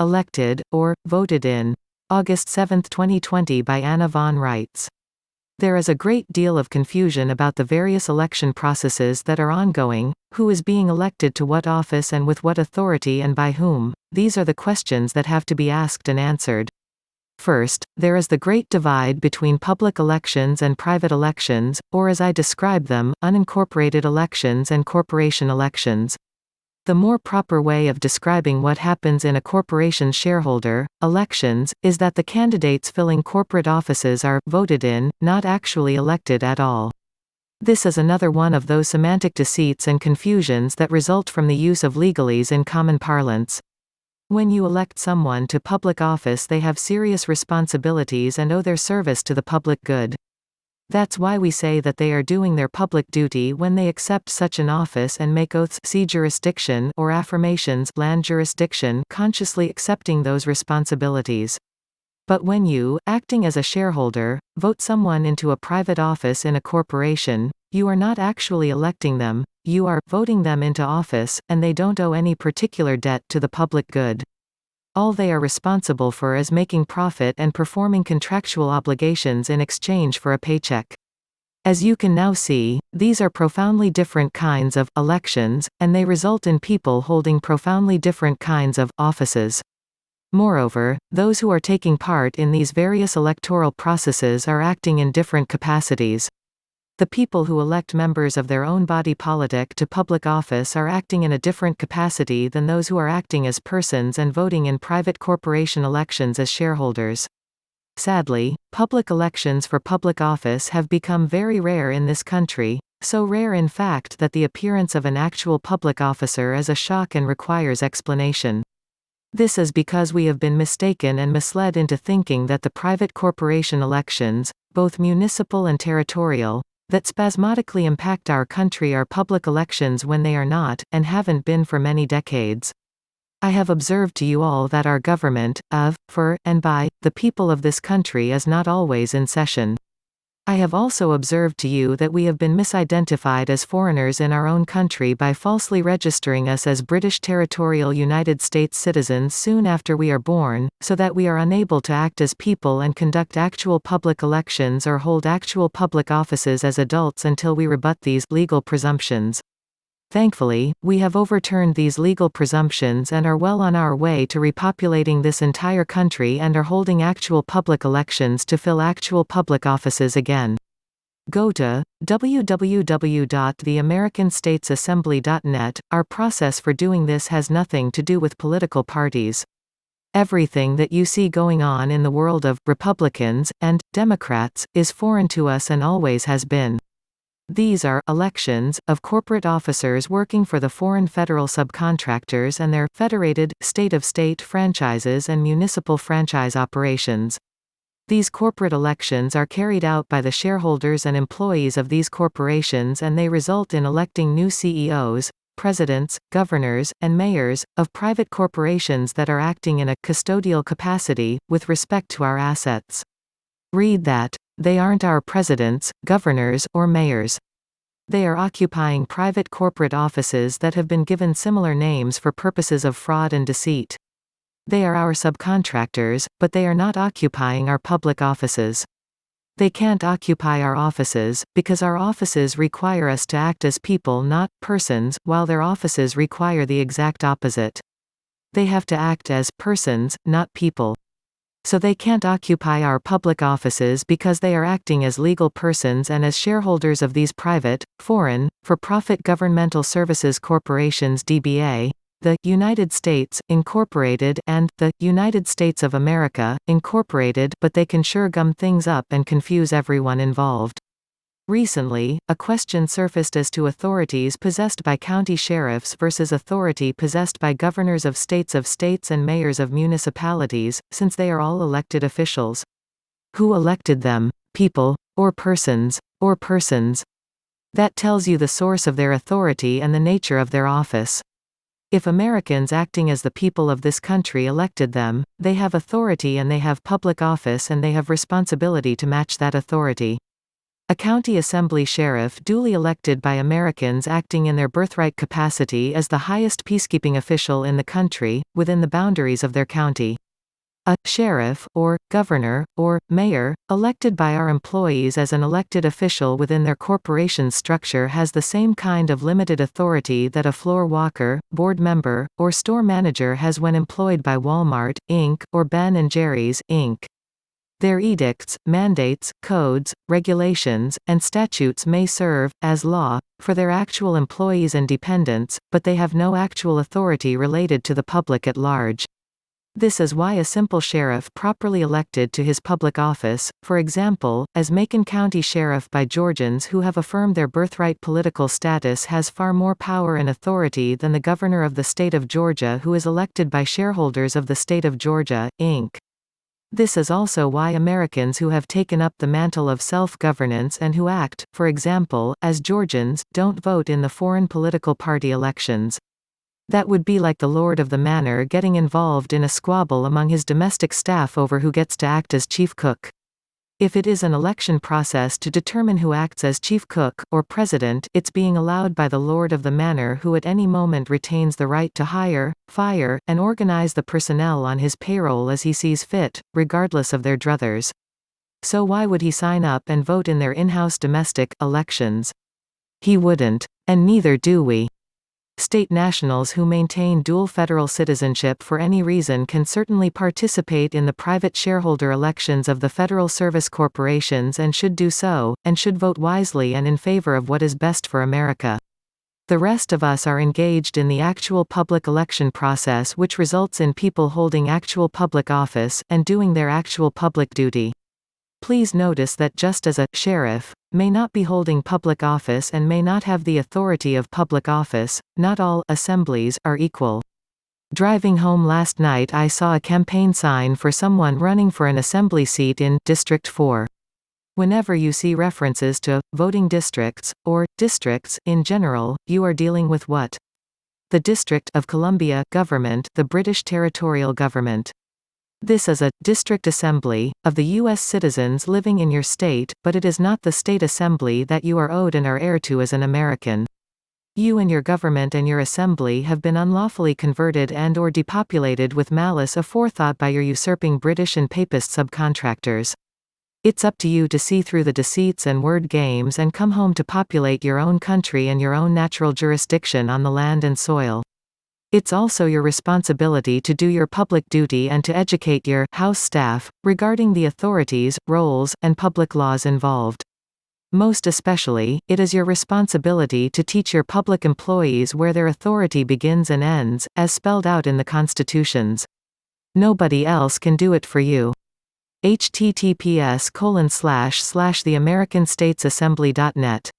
elected, or voted in. August 7, 2020 by Anna von Reitz. There is a great deal of confusion about the various election processes that are ongoing, who is being elected to what office and with what authority and by whom. These are the questions that have to be asked and answered. First, there is the great divide between public elections and private elections, or as I describe them, unincorporated elections and corporation elections. The more proper way of describing what happens in a corporation's shareholder elections is that the candidates filling corporate offices are voted in, not actually elected at all. This is another one of those semantic deceits and confusions that result from the use of legalese in common parlance. When you elect someone to public office, they have serious responsibilities and owe their service to the public good. That's why we say that they are doing their public duty when they accept such an office and make oaths, see jurisdiction, or affirmations, land jurisdiction, consciously accepting those responsibilities. But when you, acting as a shareholder, vote someone into a private office in a corporation, you are not actually electing them, you are voting them into office, and they don't owe any particular debt to the public good. All they are responsible for is making profit and performing contractual obligations in exchange for a paycheck. As you can now see, these are profoundly different kinds of elections, and they result in people holding profoundly different kinds of offices. Moreover, those who are taking part in these various electoral processes are acting in different capacities. The people who elect members of their own body politic to public office are acting in a different capacity than those who are acting as persons and voting in private corporation elections as shareholders. Sadly, public elections for public office have become very rare in this country, so rare in fact that the appearance of an actual public officer is a shock and requires explanation. This is because we have been mistaken and misled into thinking that the private corporation elections, both municipal and territorial, that spasmodically impact our country are public elections when they are not, and haven't been for many decades. I have observed to you all that our government, of, for, and by, the people of this country is not always in session. I have also observed to you that we have been misidentified as foreigners in our own country by falsely registering us as British territorial United States citizens soon after we are born, so that we are unable to act as people and conduct actual public elections or hold actual public offices as adults until we rebut these legal presumptions. Thankfully, we have overturned these legal presumptions and are well on our way to repopulating this entire country and are holding actual public elections to fill actual public offices again. Go to www.theamericanstatesassembly.net. Our process for doing this has nothing to do with political parties. Everything that you see going on in the world of Republicans and Democrats is foreign to us and always has been. These are elections of corporate officers working for the foreign federal subcontractors and their federated, state-of-state franchises and municipal franchise operations. These corporate elections are carried out by the shareholders and employees of these corporations, and they result in electing new CEOs, presidents, governors, and mayors of private corporations that are acting in a custodial capacity with respect to our assets. Read that. They aren't our presidents, governors, or mayors. They are occupying private corporate offices that have been given similar names for purposes of fraud and deceit. They are our subcontractors, but they are not occupying our public offices. They can't occupy our offices, because our offices require us to act as people, not persons, while their offices require the exact opposite. They have to act as persons, not people. So they can't occupy our public offices because they are acting as legal persons and as shareholders of these private, foreign, for-profit governmental services corporations DBA, the United States, Incorporated, and the United States of America, Incorporated, but they can sure gum things up and confuse everyone involved. Recently, a question surfaced as to authorities possessed by county sheriffs versus authority possessed by governors of states and mayors of municipalities, since they are all elected officials. Who elected them? People, or persons, or persons? That tells you the source of their authority and the nature of their office. If Americans acting as the people of this country elected them, they have authority and they have public office and they have responsibility to match that authority. A county assembly sheriff duly elected by Americans acting in their birthright capacity is the highest peacekeeping official in the country, within the boundaries of their county. A sheriff, or governor, or mayor, elected by our employees as an elected official within their corporation's structure has the same kind of limited authority that a floor walker, board member, or store manager has when employed by Walmart, Inc., or Ben & Jerry's, Inc. Their edicts, mandates, codes, regulations, and statutes may serve, as law, for their actual employees and dependents, but they have no actual authority related to the public at large. This is why a simple sheriff properly elected to his public office, for example, as Macon County Sheriff by Georgians who have affirmed their birthright political status, has far more power and authority than the governor of the state of Georgia who is elected by shareholders of the state of Georgia, Inc. This is also why Americans who have taken up the mantle of self-governance and who act, for example, as Georgians, don't vote in the foreign political party elections. That would be like the lord of the manor getting involved in a squabble among his domestic staff over who gets to act as chief cook. If it is an election process to determine who acts as chief cook, or president, it's being allowed by the lord of the manor who at any moment retains the right to hire, fire, and organize the personnel on his payroll as he sees fit, regardless of their druthers. So why would he sign up and vote in their in-house domestic elections? He wouldn't. And neither do we. State nationals who maintain dual federal citizenship for any reason can certainly participate in the private shareholder elections of the federal service corporations and should do so, and should vote wisely and in favor of what is best for America. The rest of us are engaged in the actual public election process, which results in people holding actual public office, and doing their actual public duty. Please notice that just as a sheriff may not be holding public office and may not have the authority of public office, not all assemblies are equal. Driving home last night I saw a campaign sign for someone running for an assembly seat in District 4. Whenever you see references to voting districts, or districts in general, you are dealing with what? The District of Columbia government, the British territorial government. This is a district assembly of the U.S. citizens living in your state, but it is not the state assembly that you are owed and are heir to as an American. You and your government and your assembly have been unlawfully converted and/or depopulated with malice aforethought by your usurping British and Papist subcontractors. It's up to you to see through the deceits and word games and come home to populate your own country and your own natural jurisdiction on the land and soil. It's also your responsibility to do your public duty and to educate your House staff regarding the authorities, roles, and public laws involved. Most especially, it is your responsibility to teach your public employees where their authority begins and ends, as spelled out in the constitutions. Nobody else can do it for you. https://theamericanstatesassembly.net